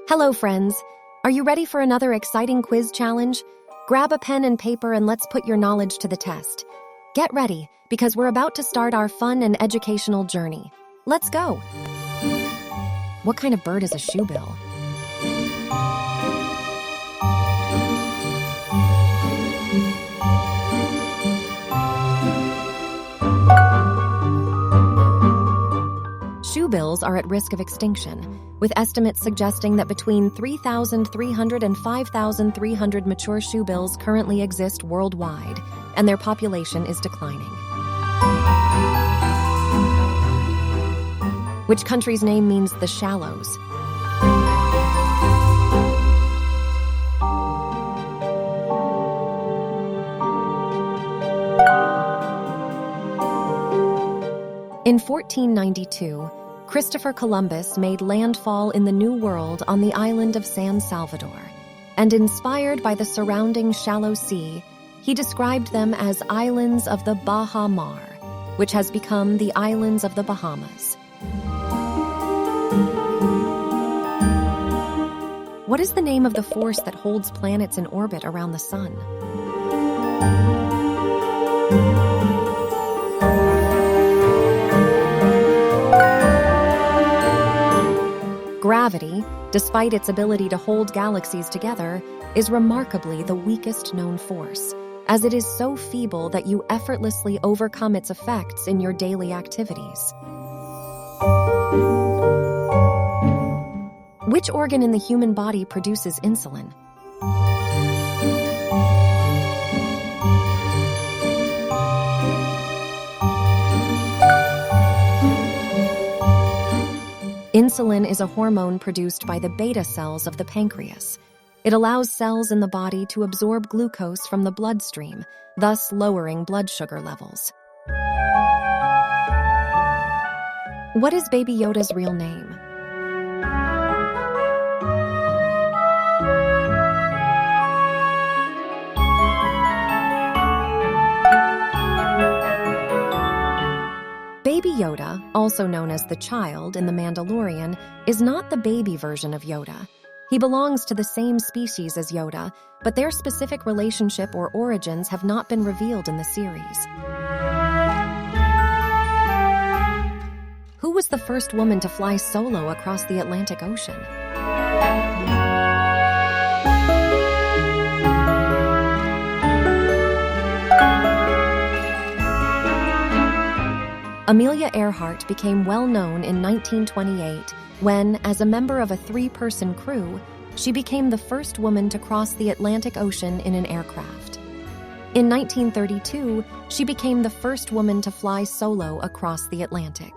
Hello, friends. Are you ready for another exciting quiz challenge? Grab a pen and paper and let's put your knowledge to the test. Get ready, because we're about to start our fun and educational journey. Let's go. What kind of bird is a shoebill? Shoebills are at risk of extinction, with estimates suggesting that between 3,300 and 5,300 mature shoebills currently exist worldwide, and their population is declining. Which country's name means the Shallows? In 1492, Christopher Columbus made landfall in the New World on the island of San Salvador, and inspired by the surrounding shallow sea, he described them as islands of the Baha Mar, which has become the islands of the Bahamas. What is the name of the force that holds planets in orbit around the sun? Gravity, despite its ability to hold galaxies together, is remarkably the weakest known force, as it is so feeble that you effortlessly overcome its effects in your daily activities. Which organ in the human body produces insulin? Insulin is a hormone produced by the beta cells of the pancreas. It allows cells in the body to absorb glucose from the bloodstream, thus lowering blood sugar levels. What is Baby Yoda's real name? Baby Yoda, also known as the child in The Mandalorian, is not the baby version of Yoda. He belongs to the same species as Yoda, but their specific relationship or origins have not been revealed in the series. Who was the first woman to fly solo across the Atlantic Ocean? Amelia Earhart became well known in 1928 when, as a member of a three-person crew, she became the first woman to cross the Atlantic Ocean in an aircraft. In 1932, she became the first woman to fly solo across the Atlantic.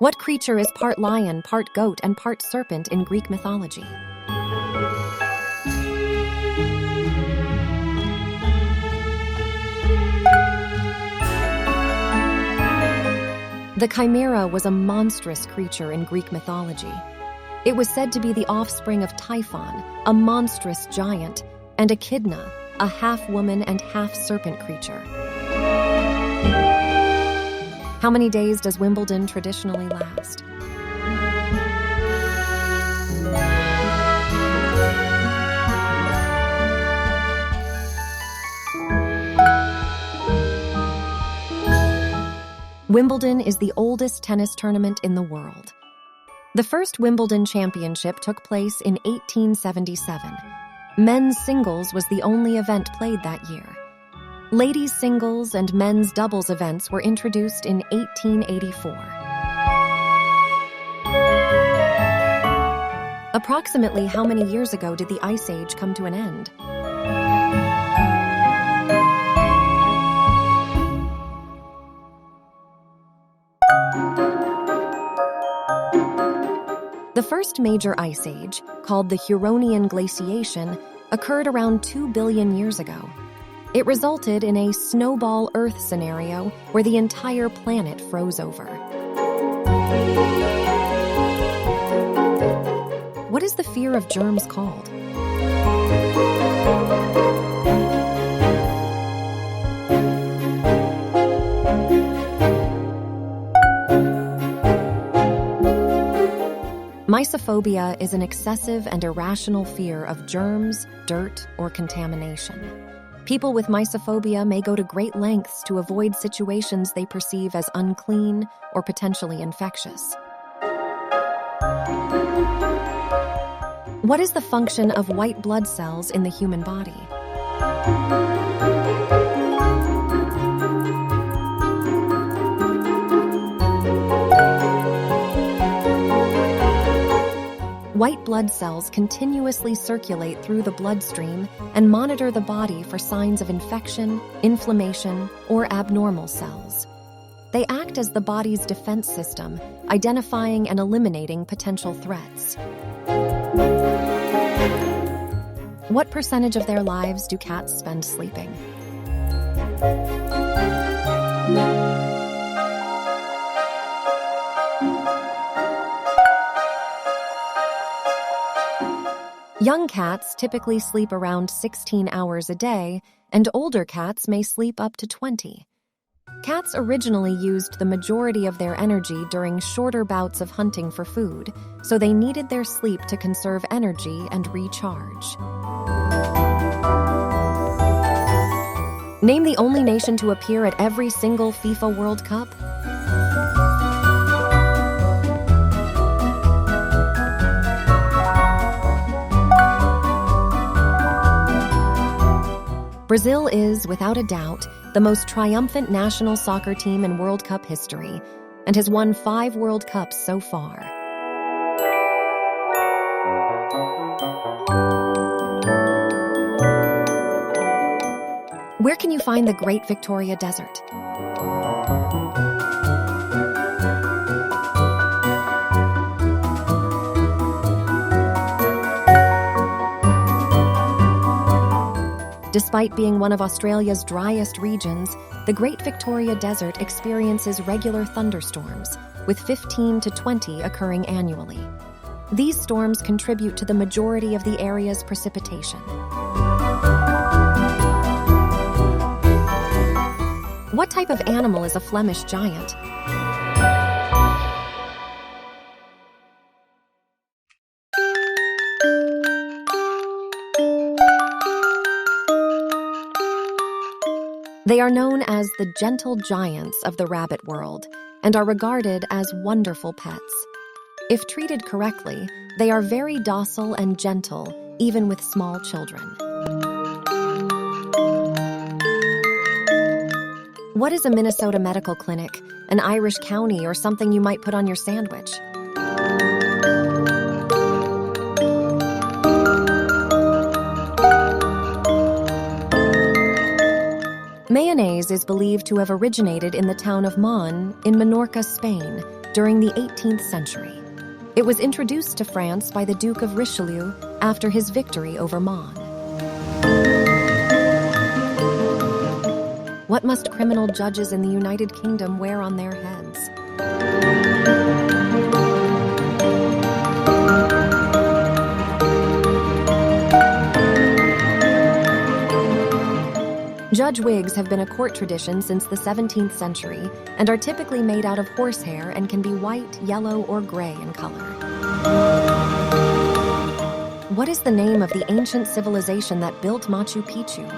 What creature is part lion, part goat, and part serpent in Greek mythology? The chimera was a monstrous creature in Greek mythology. It was said to be the offspring of Typhon, a monstrous giant, and Echidna, a half-woman and half-serpent creature. How many days does Wimbledon traditionally last? Wimbledon is the oldest tennis tournament in the world. The first Wimbledon championship took place in 1877. Men's singles was the only event played that year. Ladies' singles and men's doubles events were introduced in 1884. Approximately how many years ago did the Ice Age come to an end? The first major ice age, called the Huronian glaciation, occurred around 2 billion years ago. It resulted in a snowball Earth scenario where the entire planet froze over. What is the fear of germs called? Mysophobia is an excessive and irrational fear of germs, dirt, or contamination. People with mysophobia may go to great lengths to avoid situations they perceive as unclean or potentially infectious. What is the function of white blood cells in the human body? White blood cells continuously circulate through the bloodstream and monitor the body for signs of infection, inflammation, or abnormal cells. They act as the body's defense system, identifying and eliminating potential threats. What percentage of their lives do cats spend sleeping? Young cats typically sleep around 16 hours a day, and older cats may sleep up to 20. Cats originally used the majority of their energy during shorter bouts of hunting for food, so they needed their sleep to conserve energy and recharge. Name the only nation to appear at every single FIFA World Cup. Brazil is, without a doubt, the most triumphant national soccer team in World Cup history and has won 5 World Cups so far. Where can you find the Great Victoria Desert? Despite being one of Australia's driest regions, the Great Victoria Desert experiences regular thunderstorms, with 15 to 20 occurring annually. These storms contribute to the majority of the area's precipitation. What type of animal is a Flemish giant? They are known as the gentle giants of the rabbit world and are regarded as wonderful pets. If treated correctly, they are very docile and gentle, even with small children. What is a Minnesota medical clinic, an Irish county, or something you might put on your sandwich? Mayonnaise is believed to have originated in the town of Maon in Minorca, Spain, during the 18th century. It was introduced to France by the Duke of Richelieu after his victory over Maon. What must criminal judges in the United Kingdom wear on their heads? Judge wigs have been a court tradition since the 17th century and are typically made out of horsehair and can be white, yellow, or gray in color. What is the name of the ancient civilization that built Machu Picchu?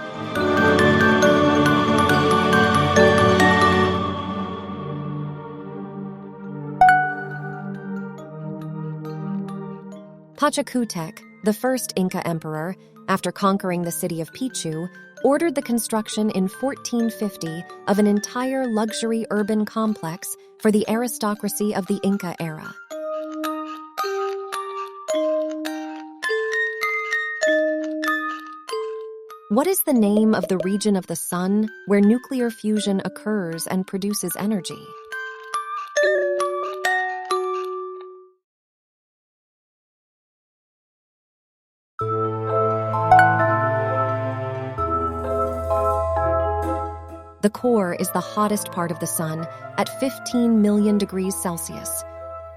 Pachacutec, the first Inca emperor, after conquering the city of Pichu, ordered the construction in 1450 of an entire luxury urban complex for the aristocracy of the Inca era. What is the name of the region of the sun where nuclear fusion occurs and produces energy? The core is the hottest part of the sun, at 15 million degrees Celsius.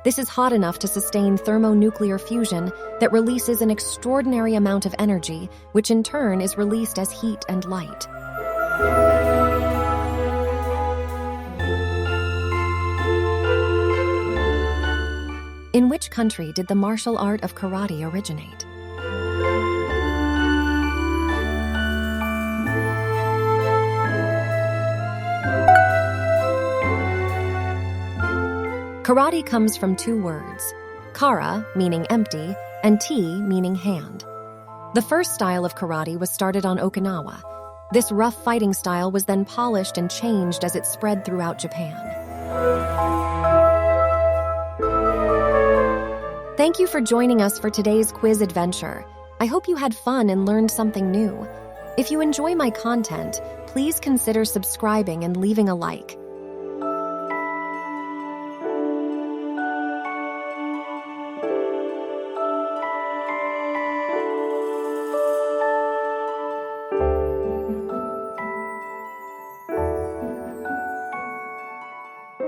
This is hot enough to sustain thermonuclear fusion that releases an extraordinary amount of energy, which in turn is released as heat and light. In which country did the martial art of karate originate? Karate comes from two words, kara, meaning empty, and ti, meaning hand. The first style of karate was started on Okinawa. This rough fighting style was then polished and changed as it spread throughout Japan. Thank you for joining us for today's quiz adventure. I hope you had fun and learned something new. If you enjoy my content, please consider subscribing and leaving a like.